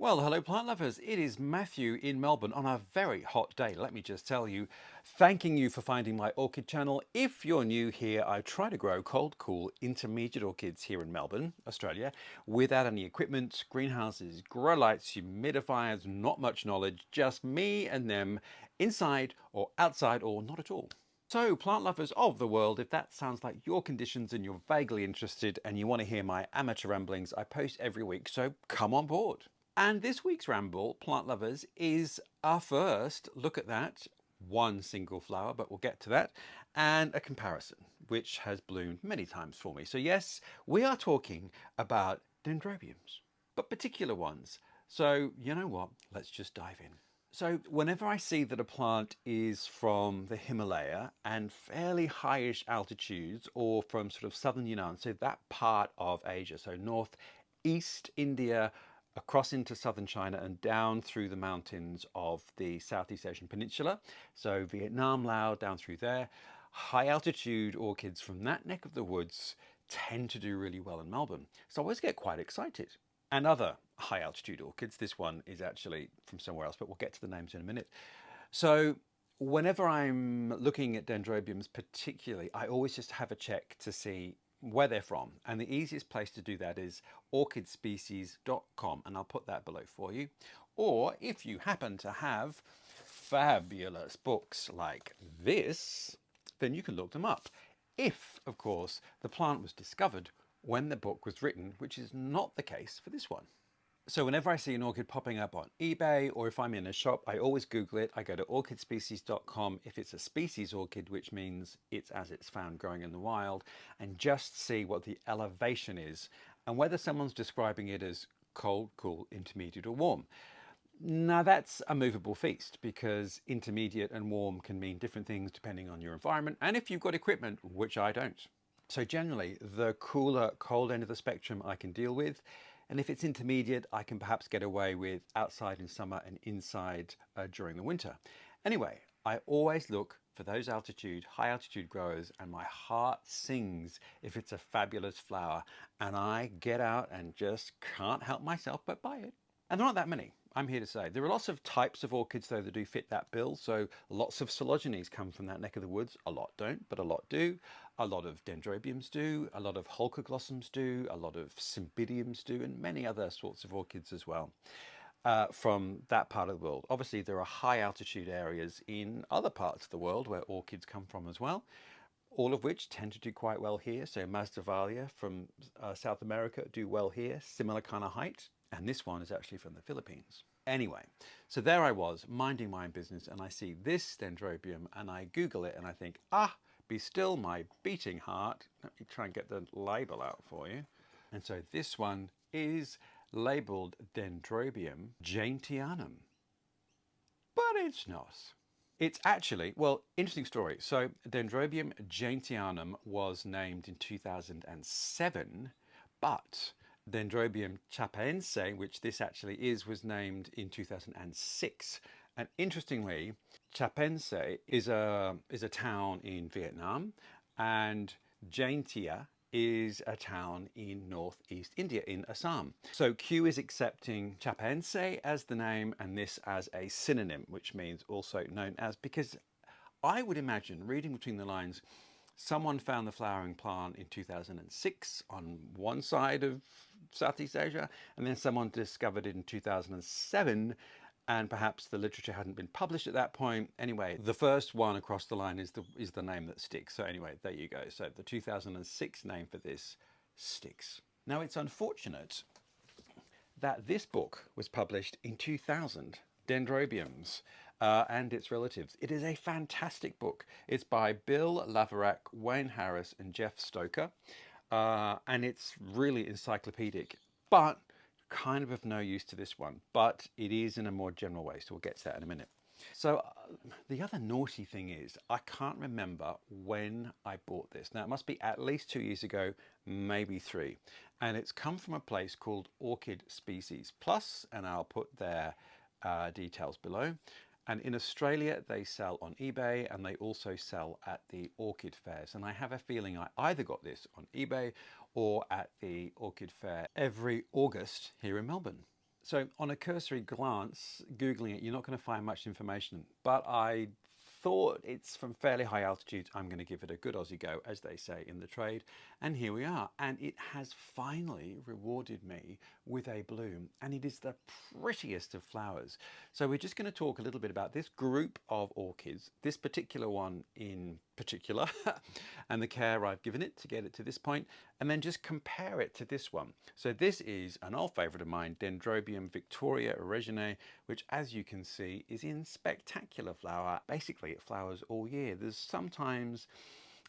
Well, hello plant lovers. It is Matthew in Melbourne on a very hot day. Let me just tell you, thanking you for finding my orchid channel. If you're new here, I try to grow cold, cool, intermediate orchids here in Melbourne, Australia, without any equipment, greenhouses, grow lights, humidifiers, not much knowledge, just me and them, inside or outside or not at all. So, plant lovers of the world, if that sounds like your conditions and you're vaguely interested and you want to hear my amateur ramblings, I post every week, so come on board. And this week's ramble, plant lovers, is our first look at that one single flower, but we'll get to that, and a comparison, which has bloomed many times for me. So yes, we are talking about dendrobiums, but particular ones. So you know what? Let's just dive in. So whenever I see that a plant is from the Himalaya and fairly highish altitudes, or from sort of southern Yunnan, so that part of Asia, so northeast India, across into southern China and down through the mountains of the Southeast Asian Peninsula, so Vietnam, Laos, down through there, high altitude orchids from that neck of the woods tend to do really well in Melbourne. So I always get quite excited. And other high altitude orchids, this one is actually from somewhere else, but we'll get to the names in a minute. So whenever I'm looking at dendrobiums particularly, I always just have a check to see where they're from. And the easiest place to do that is orchidspecies.com, and I'll put that below for you. Or if you happen to have fabulous books like this, then you can look them up. If, of course, the plant was discovered when the book was written, which is not the case for this one. So whenever I see an orchid popping up on eBay, or if I'm in a shop, I always Google it. I go to orchidspecies.com if it's a species orchid, which means it's as it's found growing in the wild, and just see what the elevation is and whether someone's describing it as cold, cool, intermediate, or warm. Now that's a movable feast, because intermediate and warm can mean different things depending on your environment and if you've got equipment, which I don't. So generally, the cooler, cold end of the spectrum I can deal with. And if it's intermediate, I can perhaps get away with outside in summer and inside during the winter. Anyway, I always look for those high altitude growers, and my heart sings if it's a fabulous flower, and I get out and just can't help myself but buy it. And there aren't that many, I'm here to say. There are lots of types of orchids though that do fit that bill. So lots of cotyledons come from that neck of the woods. A lot don't, but a lot do. A lot of dendrobiums do, a lot of holcoglossums do, a lot of cymbidiums do, and many other sorts of orchids as well from that part of the world. Obviously there are high altitude areas in other parts of the world where orchids come from as well, all of which tend to do quite well here. So Masdevallia from South America do well here, similar kind of height. And this one is actually from the Philippines. Anyway, so there I was minding my own business, and I see this dendrobium and I Google it and I think, be still my beating heart. Let me try and get the label out for you. And so this one is labeled Dendrobium jaintianum, but it's not. It's actually, well, interesting story. So Dendrobium jaintianum was named in 2007, but Dendrobium chapaense, which this actually is, was named in 2006. And interestingly, Chapaense is a town in Vietnam, and Jaintia is a town in northeast India, in Assam. So Q is accepting Chapaense as the name and this as a synonym, which means also known as, because I would imagine, reading between the lines, someone found the flowering plant in 2006 on one side of Southeast Asia, and then someone discovered it in 2007, and perhaps the literature hadn't been published at that point. Anyway, the first one across the line is the name that sticks. So anyway, there you go. So the 2006 name for this sticks. Now it's unfortunate that this book was published in 2000, Dendrobiums and its relatives. It is a fantastic book. It's by Bill Laverack, Wayne Harris, and Jeff Stoker. And it's really encyclopedic, but kind of no use to this one, but it is in a more general way, so we'll get to that in a minute. So the other naughty thing is, I can't remember when I bought this. Now it must be at least 2 years ago, maybe 3, and it's come from a place called Orchid Species Plus, and I'll put their details below. And in Australia, they sell on eBay, and they also sell at the orchid fairs. And I have a feeling I either got this on eBay or at the orchid fair every August here in Melbourne. So on a cursory glance, Googling it, you're not going to find much information, but I thought it's from fairly high altitude. I'm going to give it a good Aussie go, as they say in the trade. And here we are. And it has finally rewarded me with a bloom. And it is the prettiest of flowers. So we're just going to talk a little bit about this group of orchids, this particular one in particular, and the care I've given it to get it to this point, and then just compare it to this one. So this is an old favourite of mine, Dendrobium victoriae-reginae, which, as you can see, is in spectacular flower. Basically, it flowers all year. There's sometimes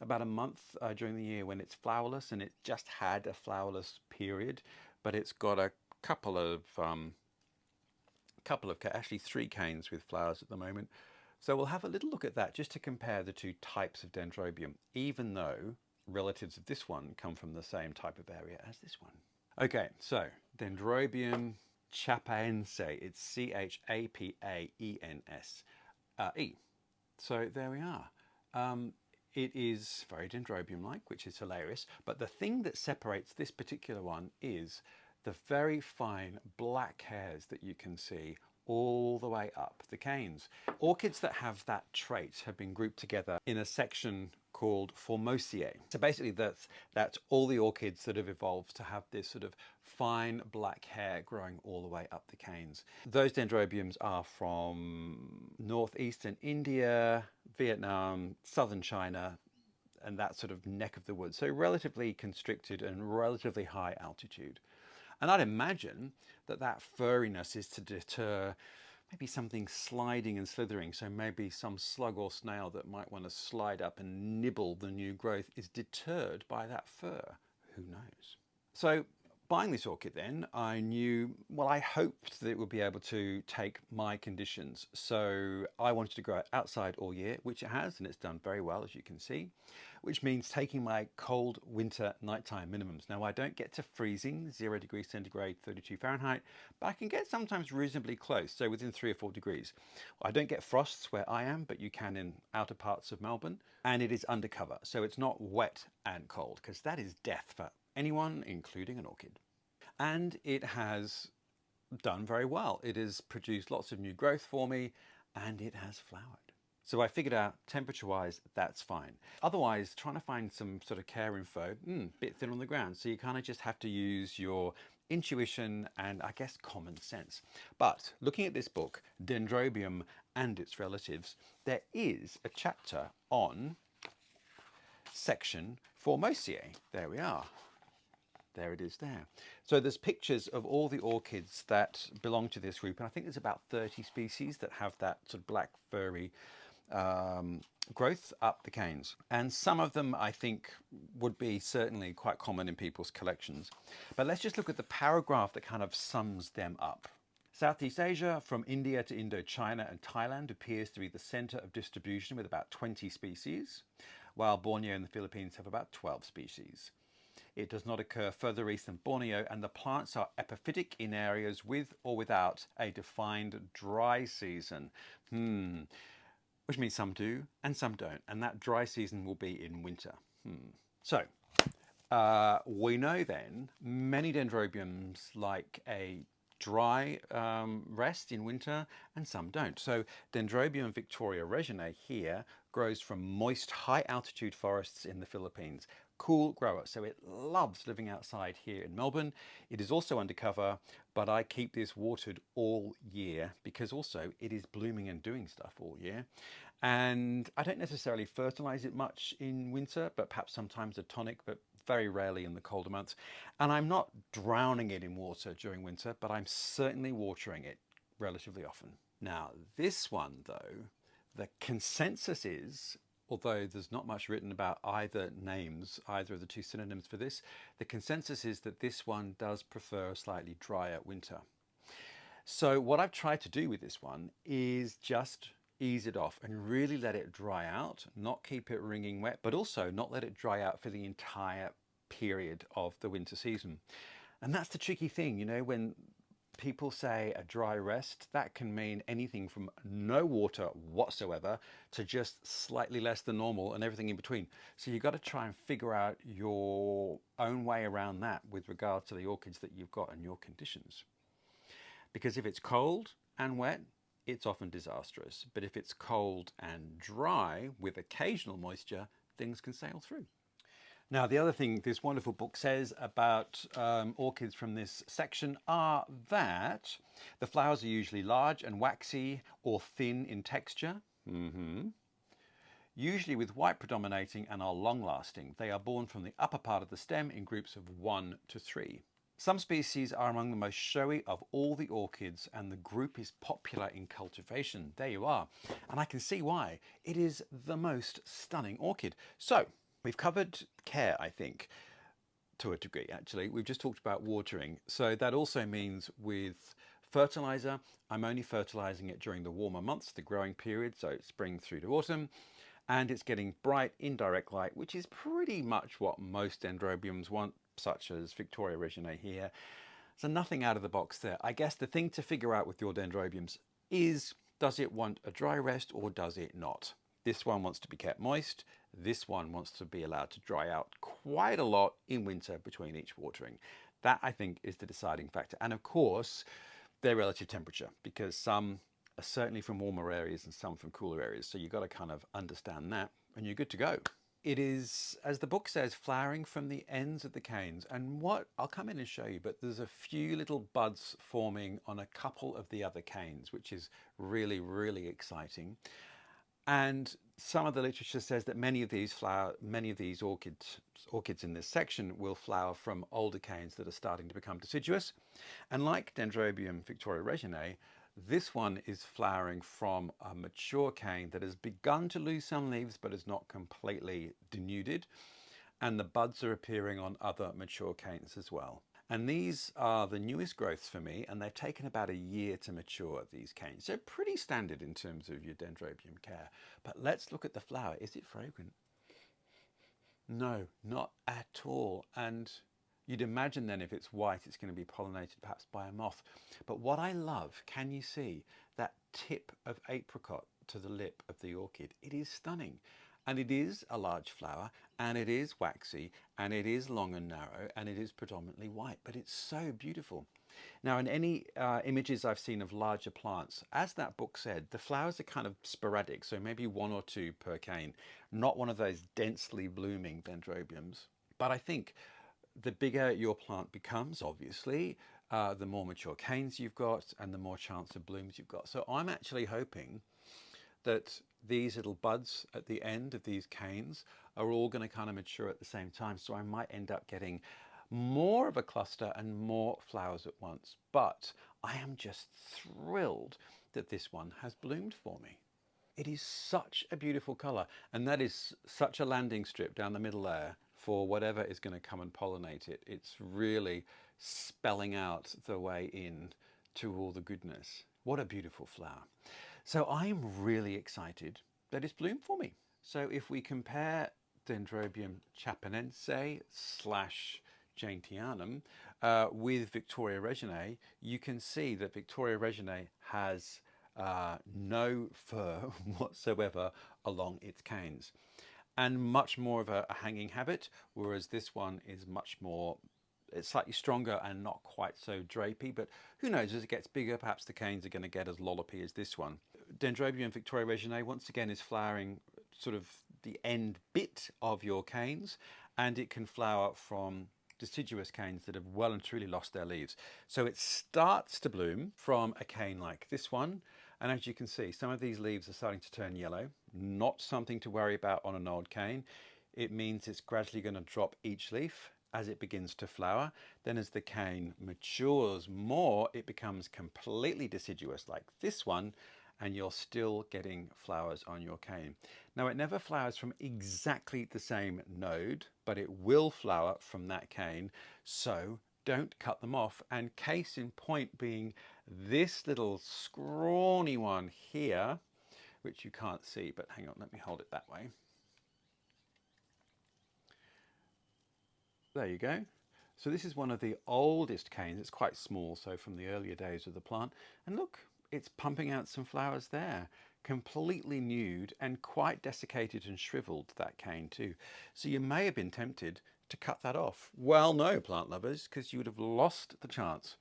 about a month during the year when it's flowerless, and it just had a flowerless period, but it's got a couple of actually 3 canes with flowers at the moment. So we'll have a little look at that just to compare the 2 types of Dendrobium, even though relatives of this one come from the same type of area as this one. Okay, so Dendrobium chapaense, it's C-H-A-P-A-E-N-S-E. So there we are. It is very Dendrobium-like, which is hilarious, but the thing that separates this particular one is the very fine black hairs that you can see all the way up the canes. Orchids that have that trait have been grouped together in a section called Formosae. So basically that's all the orchids that have evolved to have this sort of fine black hair growing all the way up the canes. Those Dendrobiums are from northeastern India, Vietnam, southern China, and that sort of neck of the woods. So relatively constricted and relatively high altitude. And I'd imagine that that furriness is to deter maybe something sliding and slithering. So maybe some slug or snail that might want to slide up and nibble the new growth is deterred by that fur. Who knows? So buying this orchid then, I knew, well, I hoped that it would be able to take my conditions. So I wanted to grow it outside all year, which it has, and it's done very well, as you can see, which means taking my cold winter nighttime minimums. Now, I don't get to freezing, 0 degrees centigrade, 32 Fahrenheit, but I can get sometimes reasonably close, so within 3 or 4 degrees. I don't get frosts where I am, but you can in outer parts of Melbourne, and it is undercover, so it's not wet and cold, because that is death for anyone, including an orchid. And it has done very well. It has produced lots of new growth for me, and it has flowered. So I figured out temperature-wise, that's fine. Otherwise, trying to find some sort of care info, bit thin on the ground. So you kind of just have to use your intuition and, I guess, common sense. But looking at this book, Dendrobium and its relatives, there is a chapter on Section Formosae. There we are. There it is there. So there's pictures of all the orchids that belong to this group, and I think there's about 30 species that have that sort of black furry growth up the canes. And some of them I think would be certainly quite common in people's collections. But let's just look at the paragraph that kind of sums them up. Southeast Asia, from India to Indochina and Thailand, appears to be the center of distribution with about 20 species, while Borneo and the Philippines have about 12 species. It does not occur further east than Borneo, and the plants are epiphytic in areas with or without a defined dry season. Which means some do and some don't, and that dry season will be in winter. So we know then many Dendrobiums like a dry rest in winter, and some don't. So Dendrobium victoriae-reginae here grows from moist, high altitude forests in the Philippines. Cool grower, so it loves living outside here in Melbourne. It is also undercover, but I keep this watered all year because also it is blooming and doing stuff all year. And I don't necessarily fertilize it much in winter, but perhaps sometimes a tonic, but very rarely in the colder months. And I'm not drowning it in water during winter, but I'm certainly watering it relatively often. Now, this one though, the consensus is, although there's not much written about either names, either of the 2 synonyms for this, the consensus is that this one does prefer a slightly drier winter. So what I've tried to do with this one is just ease it off and really let it dry out, not keep it wringing wet, but also not let it dry out for the entire period of the winter season. And that's the tricky thing, you know, when people say a dry rest, that can mean anything from no water whatsoever to just slightly less than normal and everything in between. So you've got to try and figure out your own way around that with regard to the orchids that you've got and your conditions. because if it's cold and wet, it's often disastrous. But if it's cold and dry with occasional moisture, things can sail through. Now, the other thing this wonderful book says about orchids from this section are that the flowers are usually large and waxy or thin in texture. Usually with white predominating and are long-lasting. They are borne from the upper part of the stem in groups of 1 to 3. Some species are among the most showy of all the orchids, and the group is popular in cultivation. There you are. And I can see why. It is the most stunning orchid. So, we've covered care, I think, to a degree, actually. We've just talked about watering. So that also means with fertilizer, I'm only fertilizing it during the warmer months, the growing period, so spring through to autumn. And it's getting bright indirect light, which is pretty much what most dendrobiums want, such as victoriae-reginae here. So nothing out of the box there. I guess the thing to figure out with your dendrobiums is, does it want a dry rest or does it not? This one wants to be kept moist. This one wants to be allowed to dry out quite a lot in winter between each watering. That, I think, is the deciding factor. And of course, their relative temperature, because some are certainly from warmer areas and some from cooler areas. So you've got to kind of understand that and you're good to go. It is, as the book says, flowering from the ends of the canes. And what, I'll come in and show you, but there's a few little buds forming on a couple of the other canes, which is really, really exciting. And some of the literature says that many of these orchids in this section will flower from older canes that are starting to become deciduous. And like Dendrobium victoriae-reginae, this one is flowering from a mature cane that has begun to lose some leaves but is not completely denuded. And the buds are appearing on other mature canes as well. And these are the newest growths for me, and they've taken about a year to mature, these canes. So pretty standard in terms of your dendrobium care. But let's look at the flower. Is it fragrant? No, not at all. And you'd imagine then if it's white, it's going to be pollinated perhaps by a moth. But what I love, can you see that tip of apricot to the lip of the orchid? It is stunning. And it is a large flower, and it is waxy, and it is long and narrow, and it is predominantly white, but it's so beautiful. Now, in any images I've seen of larger plants, as that book said, the flowers are kind of sporadic, so maybe 1 or 2 per cane, not one of those densely blooming dendrobiums. But I think the bigger your plant becomes, obviously, the more mature canes you've got, and the more chance of blooms you've got. So I'm actually hoping that these little buds at the end of these canes are all going to kind of mature at the same time. So I might end up getting more of a cluster and more flowers at once. But I am just thrilled that this one has bloomed for me. It is such a beautiful colour, and that is such a landing strip down the middle there for whatever is going to come and pollinate it. It's really spelling out the way in to all the goodness. What a beautiful flower. So I'm really excited that it's bloomed for me. So if we compare Dendrobium chapaense / jaintianum with victoriae-reginae, you can see that victoriae-reginae has no fur whatsoever along its canes, and much more of a hanging habit, whereas this one is much more, it's slightly stronger and not quite so drapey, but who knows, as it gets bigger, perhaps the canes are going to get as lollopy as this one. Dendrobium victoriae-reginae, once again, is flowering sort of the end bit of your canes, and it can flower from deciduous canes that have well and truly lost their leaves. So it starts to bloom from a cane like this one, and as you can see, some of these leaves are starting to turn yellow. Not something to worry about on an old cane. It means it's gradually going to drop each leaf as it begins to flower. Then as the cane matures more, it becomes completely deciduous like this one, and you're still getting flowers on your cane. Now, it never flowers from exactly the same node, but it will flower from that cane, so don't cut them off. And case in point being this little scrawny one here, which you can't see, but hang on, let me hold it that way. There you go. So this is one of the oldest canes. It's quite small, so from the earlier days of the plant. And look, it's pumping out some flowers there, completely nude and quite desiccated and shriveled, that cane too. So you may have been tempted to cut that off. Well, no, plant lovers, because you would have lost the chance.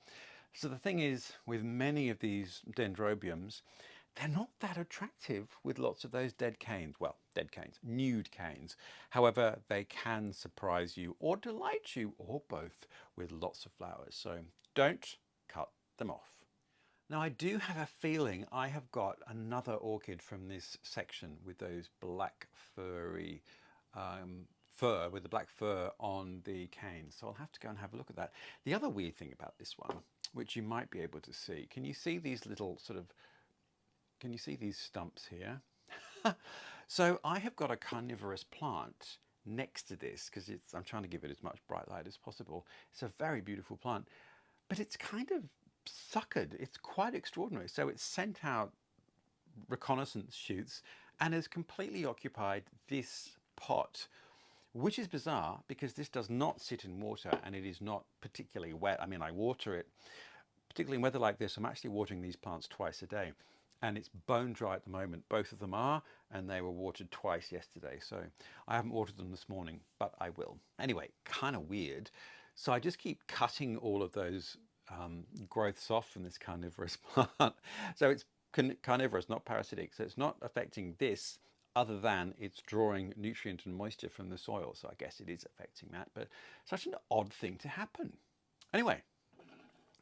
So the thing is, with many of these dendrobiums, they're not that attractive with lots of those dead canes. Well, dead canes, nude canes. However, they can surprise you or delight you, or both, with lots of flowers. So don't cut them off. Now, I do have a feeling I have got another orchid from this section with those black furry fur, with the black fur on the canes. So I'll have to go and have a look at that. The other weird thing about this one, which you might be able to see, can you see these little sort of, can you see these stumps here? So I have got a carnivorous plant next to this because I'm trying to give it as much bright light as possible. It's a very beautiful plant, but it's kind of suckered. It's quite extraordinary. So it's sent out reconnaissance shoots and has completely occupied this pot, which is bizarre because this does not sit in water and it is not particularly wet. I mean, I water it, particularly in weather like this. I'm actually watering these plants twice a day, and it's bone dry at the moment. Both of them are, and they were watered twice yesterday. So I haven't watered them this morning, but I will. Anyway, kind of weird. So I just keep cutting all of those growths off from this carnivorous plant. So it's carnivorous, not parasitic. So it's not affecting this other than it's drawing nutrient and moisture from the soil. So I guess it is affecting that, but such an odd thing to happen. Anyway,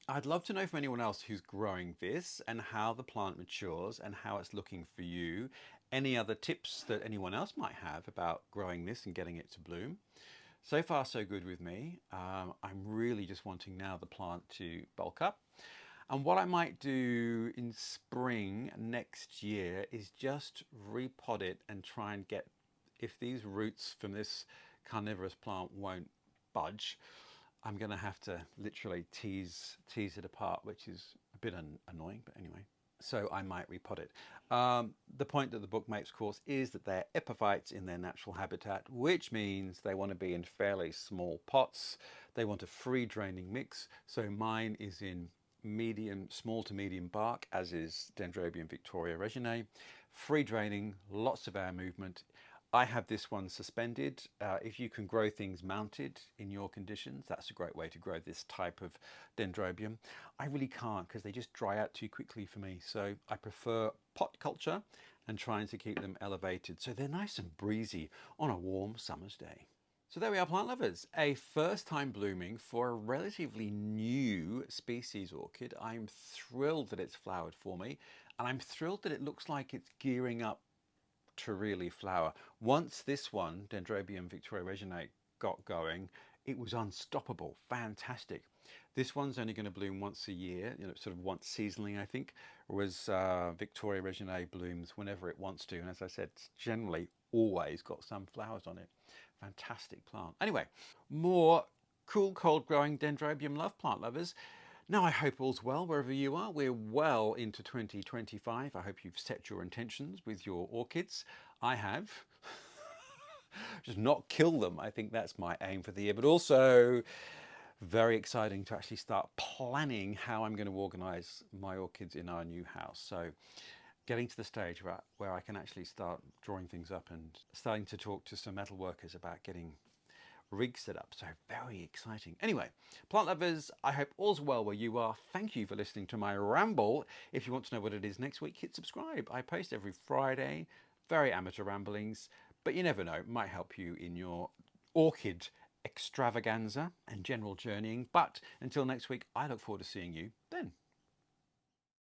I'd love to know from anyone else who's growing this and how the plant matures and how it's looking for you. Any other tips that anyone else might have about growing this and getting it to bloom. So far, so good with me. I'm really just wanting now the plant to bulk up. And what I might do in spring next year is just repot it and try and get, if these roots from this carnivorous plant won't budge, I'm going to have to literally tease it apart, which is a bit annoying, but anyway. So I might repot it. The point that the book makes, of course, is that they're epiphytes in their natural habitat, which means they want to be in fairly small pots. They want a free draining mix. So mine is in small to medium bark, as is Dendrobium victoriae-reginae. Free draining, lots of air movement. I have this one suspended. If you can grow things mounted in your conditions, that's a great way to grow this type of dendrobium. I really can't because they just dry out too quickly for me. So I prefer pot culture and trying to keep them elevated so they're nice and breezy on a warm summer's day. So there we are, plant lovers. A first time blooming for a relatively new species orchid. I'm thrilled that it's flowered for me, and I'm thrilled that it looks like it's gearing up to really flower. Once this one, Dendrobium victoriae-reginae, got going, it was unstoppable, fantastic. This one's only going to bloom once a year, sort of once seasonally, I think, whereas victoriae-reginae blooms whenever it wants to. And as I said, it's generally always got some flowers on it. Fantastic plant. Anyway, more cool, cold growing Dendrobium love, plant lovers. Now, I hope all's well wherever you are. We're well into 2025. I hope you've set your intentions with your orchids. I have. Just not kill them. I think that's my aim for the year. But also very exciting to actually start planning how I'm going to organise my orchids in our new house. So getting to the stage where I can actually start drawing things up and starting to talk to some metal workers about getting rig set up. So very exciting. Anyway, plant lovers, I hope all's well where you are. Thank you for listening to my ramble. If you want to know what it is next week, hit subscribe. I post every Friday, very amateur ramblings, but you never know, it might help you in your orchid extravaganza and general journeying. But until next week, I look forward to seeing you then.